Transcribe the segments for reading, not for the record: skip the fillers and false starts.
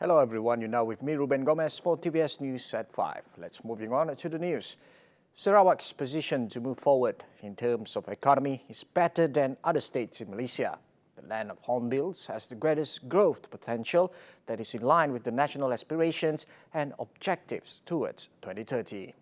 Hello everyone, you're now with me, Ruben Gomez, for TVS News at 5. Let's moving on to the news. Sarawak's position to move forward in terms of economy is better than other states in Malaysia. The land of hornbills has the greatest growth potential that is in line with the national aspirations and objectives towards 2030.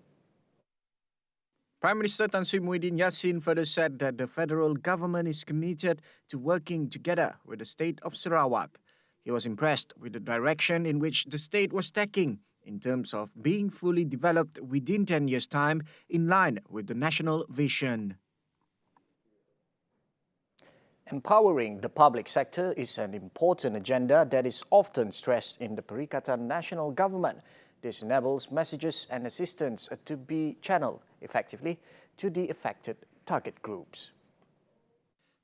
Prime Minister Tan Sri Muhyiddin Yassin further said that the federal government is committed to working together with the state of Sarawak. He was impressed with the direction in which the state was taking in terms of being fully developed within 10 years' time in line with the national vision. Empowering the public sector is an important agenda that is often stressed in the Perikatan National Government. This enables messages and assistance to be channeled effectively to the affected target groups.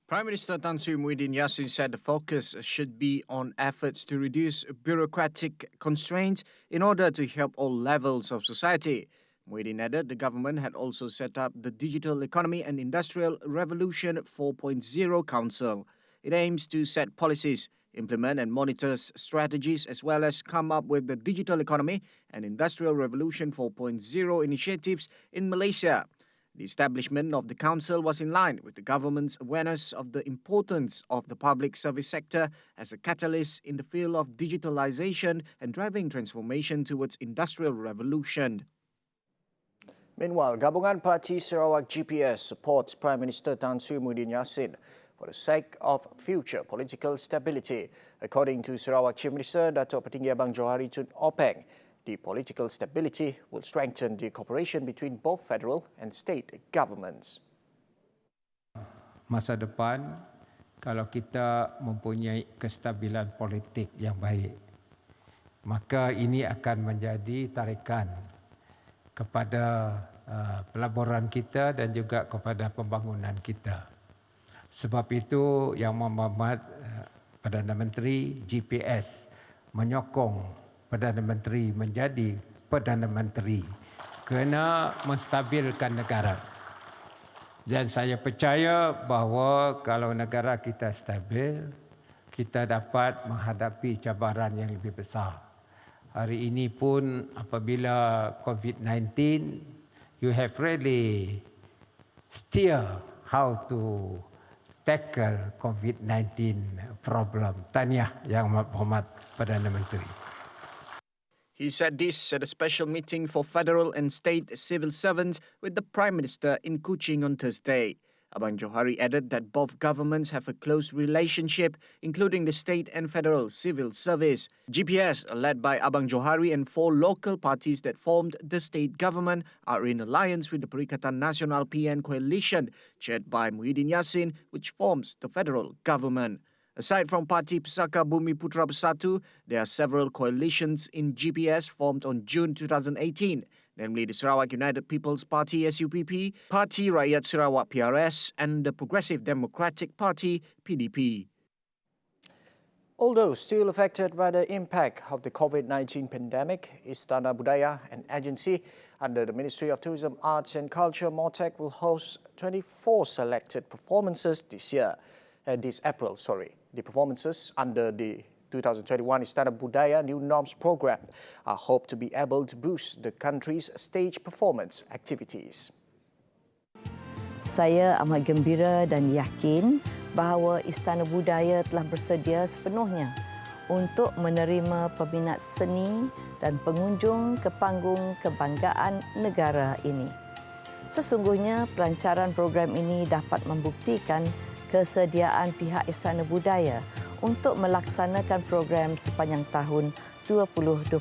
Prime Minister Tan Sri Muhyiddin Yassin said the focus should be on efforts to reduce bureaucratic constraints in order to help all levels of society. Muhyiddin added the government had also set up the Digital Economy and Industrial Revolution 4.0 Council. It aims to set policies, implement and monitor strategies, as well as come up with the Digital Economy and Industrial Revolution 4.0 initiatives in Malaysia. The establishment of the council was in line with the government's awareness of the importance of the public service sector as a catalyst in the field of digitalization and driving transformation towards industrial revolution. Meanwhile, Gabungan Parti Sarawak GPS supports Prime Minister Tan Sri Muhyiddin Yassin for the sake of future political stability. According to Sarawak Chief Minister Datuk Petinggi Abang Johari Tun Openg, the political stability will strengthen the cooperation between both federal and state governments. Masa depan, kalau kita mempunyai kestabilan politik yang baik, maka ini akan menjadi tarikan kepada pelaburan kita dan juga kepada pembangunan kita. Sebab itu Yang Berhormat Perdana Menteri GPS menyokong Perdana Menteri menjadi Perdana Menteri kerana menstabilkan negara. Dan saya percaya bahawa kalau negara kita stabil, kita dapat menghadapi cabaran yang lebih besar. Hari ini pun apabila COVID-19, you have really steer how to tackle COVID-19 problem. Tahniah Yang Berhormat Perdana Menteri. He said this at a special meeting for federal and state civil servants with the Prime Minister in Kuching on Thursday. Abang Johari added that both governments have a close relationship, including the state and federal civil service. GPS, led by Abang Johari and 4 local parties that formed the state government, are in alliance with the Perikatan Nasional PN Coalition, chaired by Muhyiddin Yassin, which forms the federal government. Aside from Parti Pusaka Bumi Putra Bersatu, there are several coalitions in GPS formed on June 2018, namely the Sarawak United People's Party SUPP, Parti Rakyat Sarawak PRS, and the Progressive Democratic Party PDP. Although still affected by the impact of the COVID-19 pandemic, Istana Budaya, an agency under the Ministry of Tourism, Arts and Culture, MOTEC, will host 24 selected performances this April. The performances under the 2021 Istana Budaya New Norms program are hoped to be able to boost the country's stage performance activities. Saya amat gembira dan yakin bahawa Istana Budaya telah bersedia sepenuhnya untuk menerima peminat seni dan pengunjung ke panggung kebanggaan negara ini. Sesungguhnya perancaran program ini dapat membuktikan kesediaan pihak Istana Budaya untuk melaksanakan program sepanjang tahun 2021.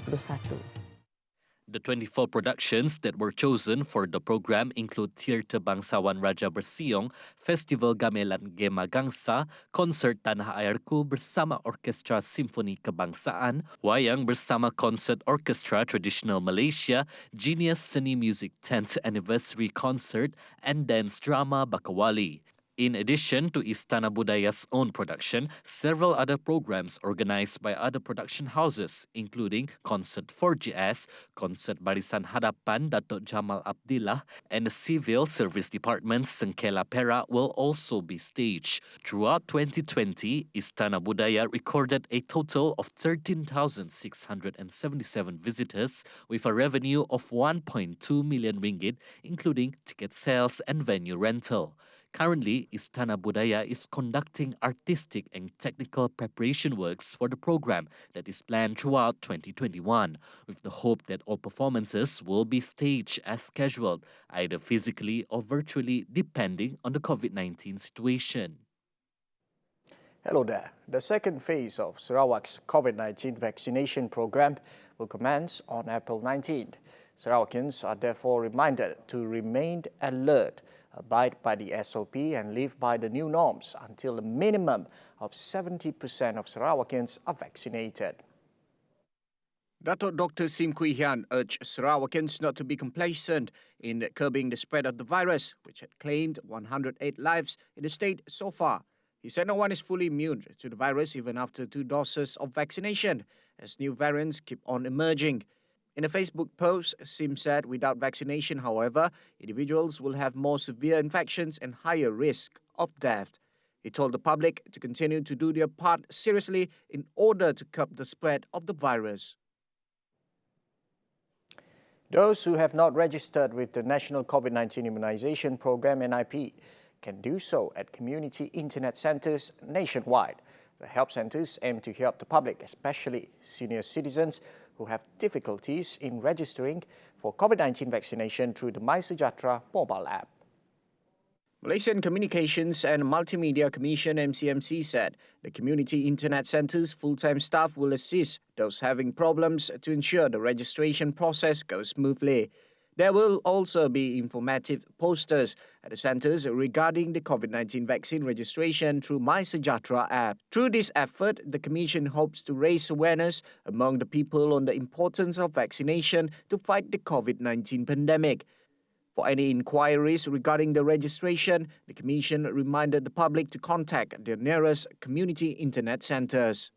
The 24 productions that were chosen for the program include Tirta Bangsawan Raja Bersiong, Festival Gamelan Gema Gangsa, Konsert Tanah Airku bersama Orkestra Simfoni Kebangsaan, Wayang bersama Concert Orchestra Traditional Malaysia, Genius Seni Music 10th Anniversary Concert, and dance drama Bakawali. In addition to Istana Budaya's own production, several other programs organized by other production houses, including Concert 4GS, Concert Barisan Hadapan Datuk Jamal Abdillah, and the Civil Service Department's Sengkela Perak will also be staged. Throughout 2020, Istana Budaya recorded a total of 13,677 visitors with a revenue of 1.2 million ringgit, including ticket sales and venue rental. Currently, Istana Budaya is conducting artistic and technical preparation works for the program that is planned throughout 2021, with the hope that all performances will be staged as scheduled, either physically or virtually, depending on the COVID-19 situation. Hello there. The second phase of Sarawak's COVID-19 vaccination program will commence on April 19th. Sarawakians are therefore reminded to remain alert, abide by the SOP and live by the new norms until a minimum of 70% of Sarawakians are vaccinated. Datuk Dr. Sim Kui Hian urged Sarawakians not to be complacent in curbing the spread of the virus, which had claimed 108 lives in the state so far. He said no one is fully immune to the virus even after 2 doses of vaccination, as new variants keep on emerging. In a Facebook post, Sim said without vaccination, however, individuals will have more severe infections and higher risk of death. He told the public to continue to do their part seriously in order to curb the spread of the virus. Those who have not registered with the National COVID-19 Immunization Program (NIP) can do so at community internet centres nationwide. The help centres aim to help the public, especially senior citizens, who have difficulties in registering for COVID-19 vaccination through the MySejahtera mobile app. Malaysian Communications and Multimedia Commission (MCMC) said the community internet centres full-time staff will assist those having problems to ensure the registration process goes smoothly. There will also be informative posters at the centres regarding the COVID-19 vaccine registration through MySejahtera app. Through this effort, the Commission hopes to raise awareness among the people on the importance of vaccination to fight the COVID-19 pandemic. For any inquiries regarding the registration, the Commission reminded the public to contact their nearest community internet centres.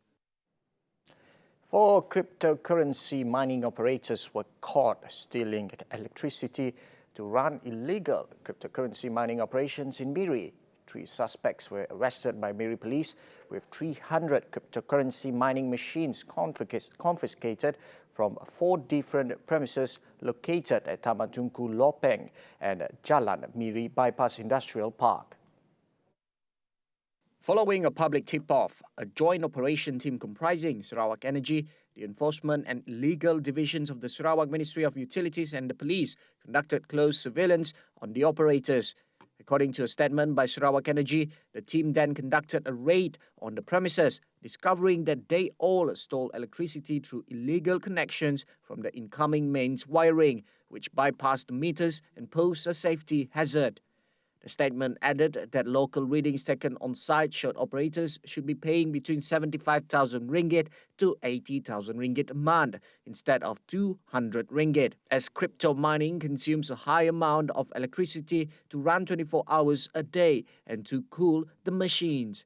4 cryptocurrency mining operators were caught stealing electricity to run illegal cryptocurrency mining operations in Miri. 3 suspects were arrested by Miri police, with 300 cryptocurrency mining machines confiscated from 4 different premises located at Taman Tunku Lopeng and Jalan Miri Bypass Industrial Park. Following a public tip-off, a joint operation team comprising Sarawak Energy, the Enforcement and Legal Divisions of the Sarawak Ministry of Utilities and the police conducted close surveillance on the operators. According to a statement by Sarawak Energy, the team then conducted a raid on the premises, discovering that they all stole electricity through illegal connections from the incoming mains wiring, which bypassed the meters and posed a safety hazard. The statement added that local readings taken on site showed operators should be paying between 75,000 ringgit to 80,000 ringgit a month instead of 200 ringgit, as crypto mining consumes a high amount of electricity to run 24 hours a day and to cool the machines.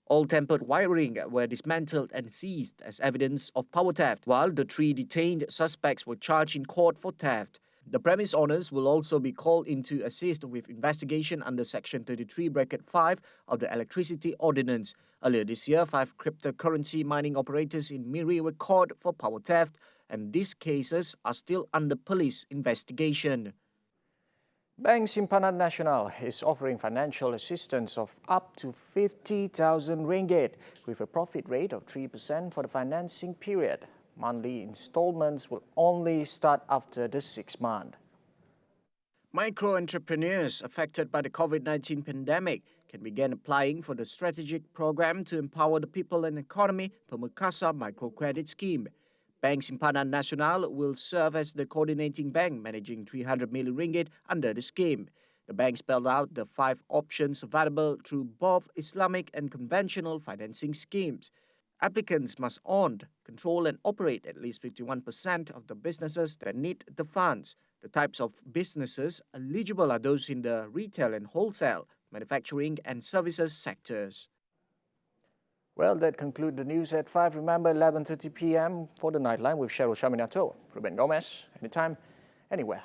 All tempered wiring were dismantled and seized as evidence of power theft, while the 3 detained suspects were charged in court for theft. The premise owners will also be called in to assist with investigation under Section 33(5) of the Electricity Ordinance. Earlier this year, 5 cryptocurrency mining operators in Miri were caught for power theft, and these cases are still under police investigation. Bank Simpanan Nasional is offering financial assistance of up to 50,000 ringgit with a profit rate of 3% for the financing period. Monthly installments will only start after the 6th month. Micro-entrepreneurs affected by the COVID-19 pandemic can begin applying for the strategic program to empower the people and economy Pemekasa Microcredit Scheme. Bank Simpanan Nasional will serve as the coordinating bank managing 300 million ringgit under the scheme. The bank spelled out the 5 options available through both Islamic and conventional financing schemes. Applicants must own, control and operate at least 51% of the businesses that need the funds. The types of businesses eligible are those in the retail and wholesale, manufacturing and services sectors. Well, that concludes the news at 5. Remember, 11:30 p.m. for the Nightline with Cheryl Shaminato. Ruben Gomez, anytime, anywhere.